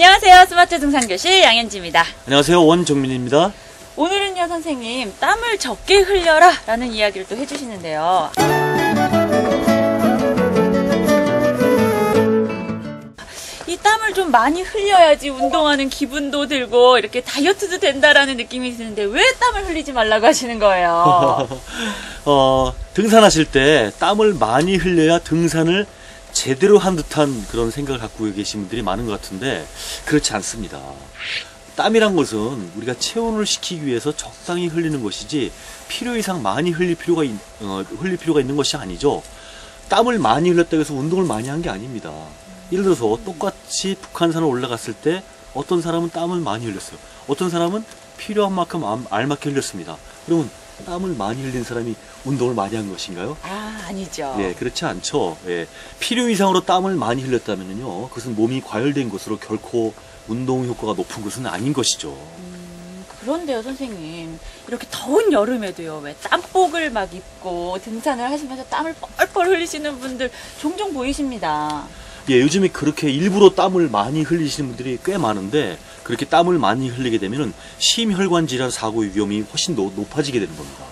안녕하세요. 스마트 등산교실 양현지입니다. 안녕하세요. 원정민입니다. 오늘은요, 선생님, 땀을 적게 흘려라 라는 이야기를 또 해주시는데요. 이 땀을 좀 많이 흘려야지 운동하는 기분도 들고 이렇게 다이어트도 된다라는 느낌이 드는데 왜 땀을 흘리지 말라고 하시는 거예요? 등산하실 때 땀을 많이 흘려야 등산을 제대로 한 듯한 그런 생각을 갖고 계신 분들이 많은 것 같은데 그렇지 않습니다. 땀이란 것은 우리가 체온을 식히기 위해서 적당히 흘리는 것이지 필요 이상 많이 흘릴 필요가 있는 것이 아니죠. 땀을 많이 흘렸다고 해서 운동을 많이 한 게 아닙니다. 예를 들어서 똑같이 북한산을 올라갔을 때 어떤 사람은 땀을 많이 흘렸어요. 어떤 사람은 필요한 만큼 알맞게 흘렸습니다. 그러면 땀을 많이 흘린 사람이 운동을 많이 한 것인가요? 아니죠. 네, 그렇지 않죠. 예, 필요 이상으로 땀을 많이 흘렸다면요, 그것은 몸이 과열된 것으로 결코 운동 효과가 높은 것은 아닌 것이죠. 그런데요, 선생님, 이렇게 더운 여름에도요, 왜 땀복을 막 입고 등산을 하시면서 땀을 뻘뻘 흘리시는 분들 종종 보이십니다. 예, 요즘에 그렇게 일부러 땀을 많이 흘리시는 분들이 꽤 많은데, 그렇게 땀을 많이 흘리게 되면은 심혈관 질환 사고의 위험이 훨씬 더 높아지게 되는 겁니다.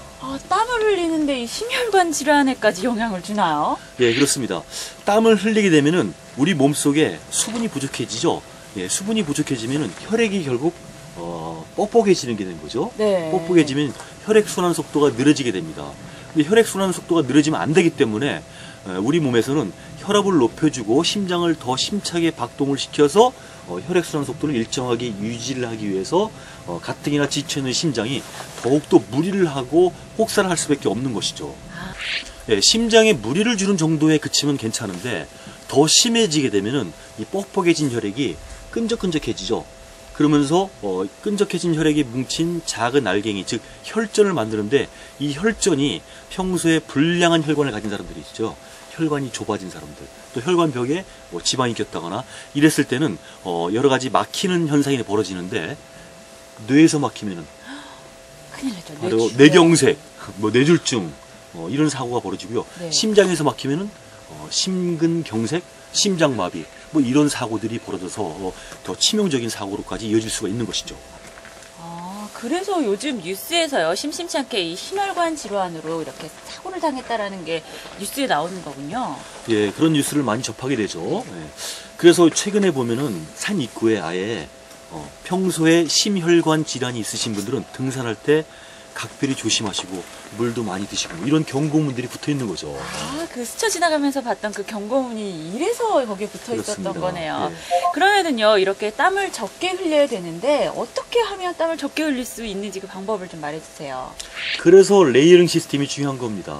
땀을 흘리는데 이 심혈관 질환에까지 영향을 주나요? 예, 그렇습니다. 땀을 흘리게 되면은 우리 몸속에 수분이 부족해지죠. 예, 수분이 부족해지면은 혈액이 결국 뻑뻑해지는 게 되는 거죠. 네. 뻑뻑해지면 혈액순환 속도가 느려지게 됩니다. 근데 혈액순환 속도가 느려지면 안 되기 때문에 우리 몸에서는 혈압을 높여주고 심장을 더 심차게 박동을 시켜서 혈액순환 속도를 일정하게 유지를 하기 위해서 가뜩이나 지쳐있는 심장이 더욱더 무리를 하고 혹사를 할 수밖에 없는 것이죠. 예, 심장에 무리를 주는 정도에 그치면 괜찮은데 더 심해지게 되면은 이 뻑뻑해진 혈액이 끈적끈적해지죠. 그러면서 끈적해진 혈액이 뭉친 작은 알갱이, 즉 혈전을 만드는데 이 혈전이 평소에 불량한 혈관을 가진 사람들이 있죠. 혈관이 좁아진 사람들, 또 혈관벽에 지방이 꼈다거나 이랬을 때는 여러 가지 막히는 현상이 벌어지는데, 뇌에서 막히면은 큰일 나죠. 바로 뇌경색, 뇌졸중 이런 사고가 벌어지고요. 네. 심장에서 막히면은 심근경색, 심장마비 이런 사고들이 벌어져서 더 치명적인 사고로까지 이어질 수가 있는 것이죠. 그래서 요즘 뉴스에서요, 심심치 않게 이 심혈관 질환으로 이렇게 사고를 당했다라는 게 뉴스에 나오는 거군요. 예, 그런 뉴스를 많이 접하게 되죠. 예. 그래서 최근에 보면은 산 입구에 아예 평소에 심혈관 질환이 있으신 분들은 등산할 때 각별히 조심하시고 물도 많이 드시고 이런 경고문들이 붙어 있는 거죠. 그 스쳐 지나가면서 봤던 그 경고문이 이래서 거기에 붙어 있었던 그렇습니다. 거네요. 예. 그러면은요, 이렇게 땀을 적게 흘려야 되는데 어떻게 하면 땀을 적게 흘릴 수 있는지 그 방법을 좀 말해주세요. 그래서 레이어링 시스템이 중요한 겁니다.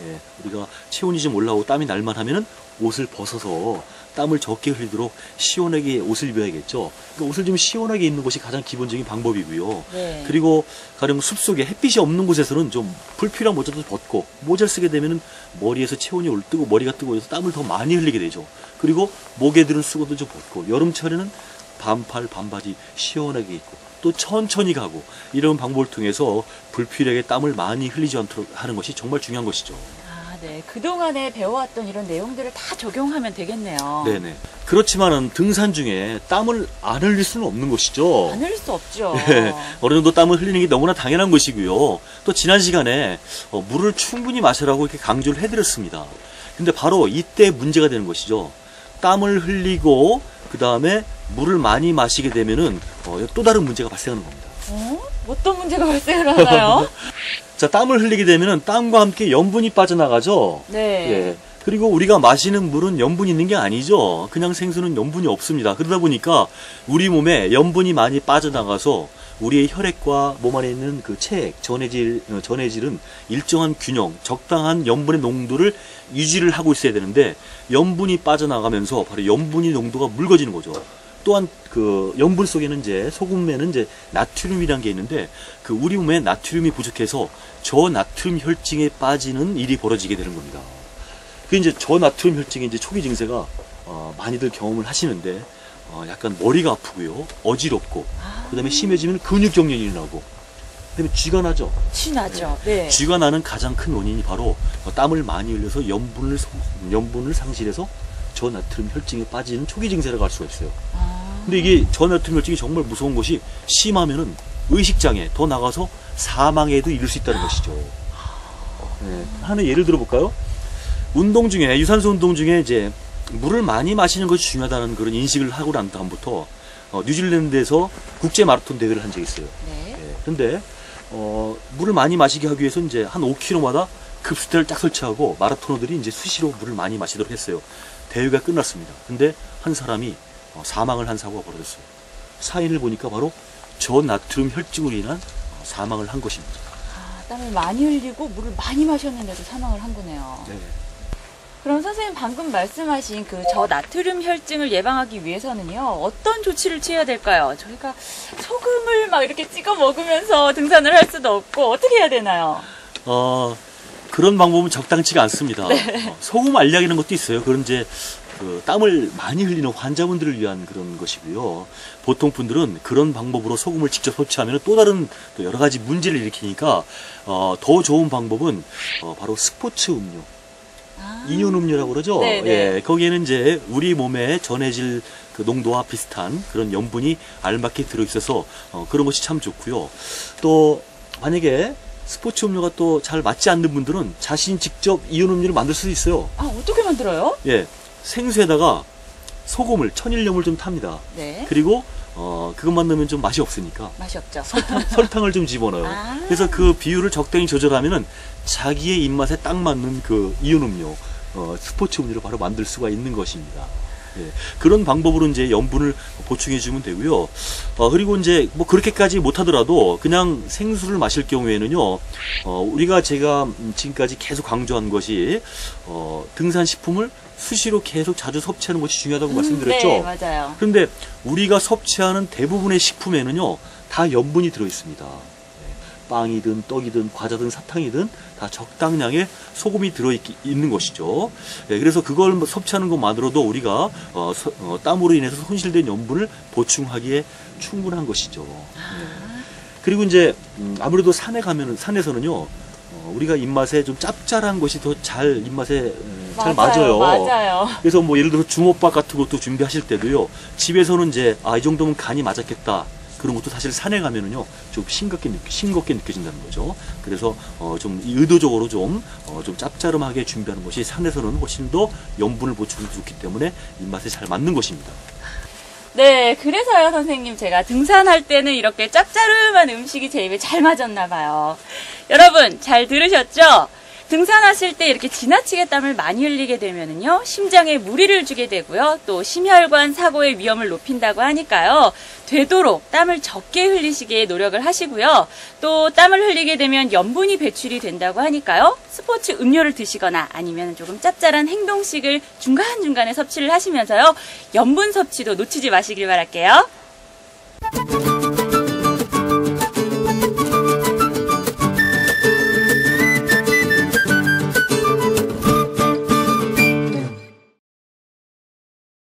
예, 우리가 체온이 좀 올라오고 땀이 날만 하면은 옷을 벗어서 땀을 적게 흘리도록 시원하게 옷을 입어야겠죠. 그러니까 옷을 좀 시원하게 입는 것이 가장 기본적인 방법이고요. 네. 그리고 가령 숲속에 햇빛이 없는 곳에서는 좀 불필요한 모자도 벗고, 모자를 쓰게 되면은 머리에서 체온이 뜨고 머리가 뜨거워서 땀을 더 많이 흘리게 되죠. 그리고 목에 드는 수건도 좀 벗고, 여름철에는 반팔 반바지 시원하게 입고 또 천천히 가고, 이런 방법을 통해서 불필요하게 땀을 많이 흘리지 않도록 하는 것이 정말 중요한 것이죠. 네. 그동안에 배워왔던 이런 내용들을 다 적용하면 되겠네요. 네네. 그렇지만은 등산 중에 땀을 안 흘릴 수는 없는 것이죠. 안 흘릴 수 없죠. 네, 어느 정도 땀을 흘리는 게 너무나 당연한 것이고요. 또 지난 시간에 물을 충분히 마시라고 이렇게 강조를 해드렸습니다. 근데 바로 이때 문제가 되는 것이죠. 땀을 흘리고 그 다음에 물을 많이 마시게 되면은 또 다른 문제가 발생하는 겁니다. 어떤 문제가 발생을 하나요? 자, 땀을 흘리게 되면은 땀과 함께 염분이 빠져나가죠. 네. 예. 그리고 우리가 마시는 물은 염분이 있는 게 아니죠. 그냥 생수는 염분이 없습니다. 그러다 보니까 우리 몸에 염분이 많이 빠져나가서 우리의 혈액과 몸 안에 있는 그 체액, 전해질은 일정한 균형, 적당한 염분의 농도를 유지를 하고 있어야 되는데, 염분이 빠져나가면서 바로 염분의 농도가 묽어지는 거죠. 또한 그 염분 속에는 이제 소금에는 이제 나트륨이라는 게 있는데, 그 우리 몸에 나트륨이 부족해서 저나트륨 혈증에 빠지는 일이 벌어지게 되는 겁니다. 그 이제 저나트륨 혈증의 이제 초기 증세가 많이들 경험을 하시는데, 약간 머리가 아프고요, 어지럽고, 그다음에 심해지면 근육경련이 일어나고, 그다음에 쥐가 나죠. 쥐 나죠. 네. 쥐가 나는 가장 큰 원인이 바로 땀을 많이 흘려서 염분을 상실해서 저나트륨 혈증에 빠지는 초기 증세라고 할 수가 있어요. 근데 이게 저나트륨 혈증이 정말 무서운 것이 심하면은 의식장애, 더 나가서 사망에도 이를 수 있다는 것이죠. 네, 하나 예를 들어볼까요? 운동 중에, 유산소 운동 중에 이제 물을 많이 마시는 것이 중요하다는 그런 인식을 하고 난 다음부터 뉴질랜드에서 국제 마라톤 대회를 한 적이 있어요. 네. 예, 근데 물을 많이 마시게 하기 위해서 이제 한 5km마다 급수대를 딱 설치하고 마라토너들이 이제 수시로 물을 많이 마시도록 했어요. 대회가 끝났습니다. 근데 한 사람이 사망을 한 사고가 벌어졌어요. 사인을 보니까 바로 저나트륨 혈증으로 인한 사망을 한 것입니다. 아, 땀을 많이 흘리고 물을 많이 마셨는데도 사망을 한 거네요. 네. 그럼 선생님 방금 말씀하신 그 저나트륨 혈증을 예방하기 위해서는요, 어떤 조치를 취해야 될까요? 저희가 소금을 막 이렇게 찍어 먹으면서 등산을 할 수도 없고, 어떻게 해야 되나요? 그런 방법은 적당치가 않습니다. 소금 알약이라는 것도 있어요. 그런 이제 땀을 많이 흘리는 환자분들을 위한 그런 것이고요. 보통 분들은 그런 방법으로 소금을 직접 섭취하면 또 다른 또 여러 가지 문제를 일으키니까 더 좋은 방법은 바로 스포츠 음료. 이온 음료라고 그러죠. 네네. 예, 거기에는 이제 우리 몸에 전해질 그 농도와 비슷한 그런 염분이 알맞게 들어있어서 그런 것이 참 좋고요. 또 만약에 스포츠 음료가 또 잘 맞지 않는 분들은 자신이 직접 이온 음료를 만들 수도 있어요. 아, 어떻게 만들어요? 예, 생수에다가 소금을, 천일염을 좀 탑니다. 네. 그리고 그것만 넣으면 좀 맛이 없으니까 맛이 없죠. 설탕을 좀 집어넣어요. 아. 그래서 그 비율을 적당히 조절하면은 자기의 입맛에 딱 맞는 그 이온 음료, 스포츠 음료를 바로 만들 수가 있는 것입니다. 예, 그런 방법으로 이제 염분을 보충해 주면 되고요. 그리고 이제 뭐 그렇게까지 못하더라도 그냥 생수를 마실 경우에는요, 제가 지금까지 계속 강조한 것이 등산식품을 수시로 계속 자주 섭취하는 것이 중요하다고 말씀드렸죠. 네, 맞아요. 그런데 우리가 섭취하는 대부분의 식품에는요, 다 염분이 들어있습니다. 빵이든 떡이든 과자든 사탕이든 다 적당량의 소금이 들어있는 것이죠. 예, 그래서 그걸 섭취하는 것만으로도 우리가 땀으로 인해서 손실된 염분을 보충하기에 충분한 것이죠. 그리고 이제 아무래도 산에서는요, 우리가 입맛에 좀 짭짤한 것이 더 잘 입맛에 잘 맞아요. 맞아요. 그래서 뭐 예를 들어 중호밥 같은 것도 준비하실 때도요, 집에서는 이제 이 정도면 간이 맞았겠다. 그런 것도 사실 산에 가면은요, 좀 싱겁게 느껴진다는 거죠. 그래서 좀 의도적으로 좀 짭짤하게 준비하는 것이 산에서는 훨씬 더 염분을 보충하기 좋기 때문에 입맛에 잘 맞는 것입니다. 네, 그래서요, 선생님. 제가 등산할 때는 이렇게 짭짤한 음식이 제 입에 잘 맞았나 봐요. 여러분, 잘 들으셨죠? 등산하실 때 이렇게 지나치게 땀을 많이 흘리게 되면은요, 심장에 무리를 주게 되고요, 또 심혈관 사고의 위험을 높인다고 하니까요, 되도록 땀을 적게 흘리시게 노력을 하시고요, 또 땀을 흘리게 되면 염분이 배출이 된다고 하니까요, 스포츠 음료를 드시거나 아니면 조금 짭짤한 행동식을 중간중간에 섭취를 하시면서요, 염분 섭취도 놓치지 마시길 바랄게요.